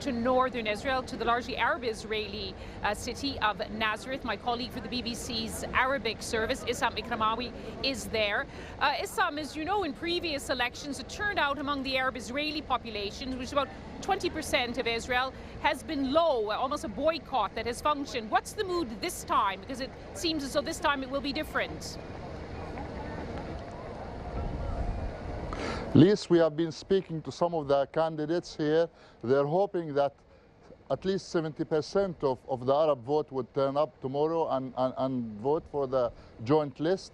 To northern Israel, to the largely Arab-Israeli city of Nazareth. My colleague for the BBC's Arabic service, Issam Ikramawi, is there. Issam, as you know, in previous elections, the turnout among the Arab-Israeli population, which is about 20% of Israel, has been low, almost a boycott that has functioned. What's the mood this time? Because it seems as though this time it will be different. Liz, we have been speaking to some of the candidates here. They're hoping that at least 70% of the Arab vote would turn up tomorrow and vote for the joint list.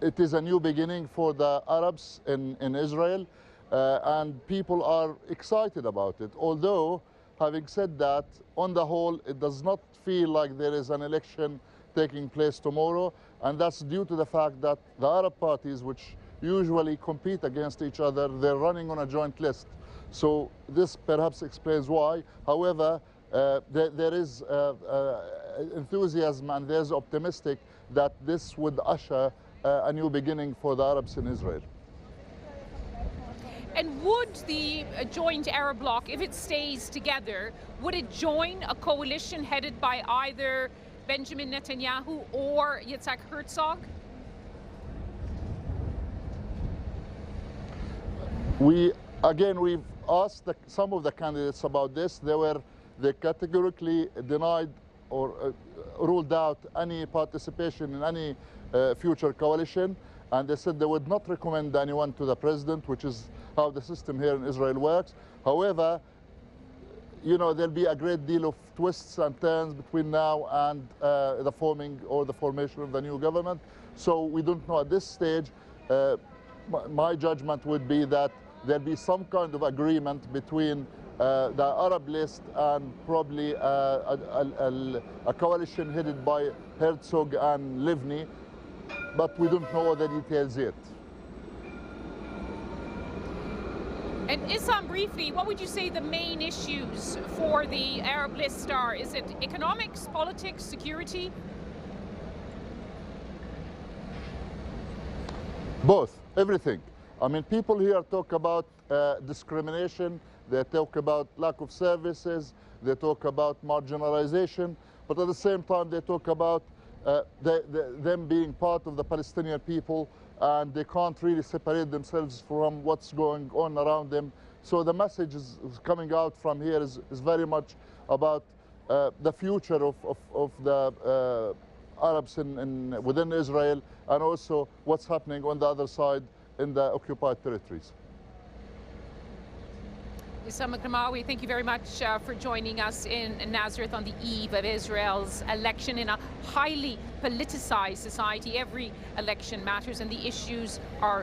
It is a new beginning for the Arabs in Israel, and people are excited about it. Although, having said that, on the whole, it does not feel like there is an election taking place tomorrow, and that's due to the fact that the Arab parties, which usually compete against each other, they're running on a joint list. So this perhaps explains why. However, there is enthusiasm and there's optimistic that this would usher a new beginning for the Arabs in Israel. And would the joint Arab bloc, if it stays together, would it join a coalition headed by either Benjamin Netanyahu or Yitzhak Herzog? We've asked some of the candidates about this. They categorically denied or ruled out any participation in any future coalition, and they said they would not recommend anyone to the president, which is how the system here in Israel works. However, you know, there'll be a great deal of twists and turns between now and the formation of the new government. So we don't know at this stage. My judgment would be that there'll be some kind of agreement between the Arab list and probably a coalition headed by Herzog and Livni, but we don't know all the details yet. And Issam, briefly, what would you say the main issues for the Arab list are? Is it economics, politics, security? Both, everything. I mean, people here talk about discrimination, they talk about lack of services, they talk about marginalization, but at the same time they talk about them being part of the Palestinian people, and they can't really separate themselves from what's going on around them. So the message is coming out from here is very much about the future of the Arabs within Israel, and also what's happening on the other side in the occupied territories. Issam Ikramawi, thank you very much for joining us in Nazareth on the eve of Israel's election in a highly politicized society. Every election matters and the issues are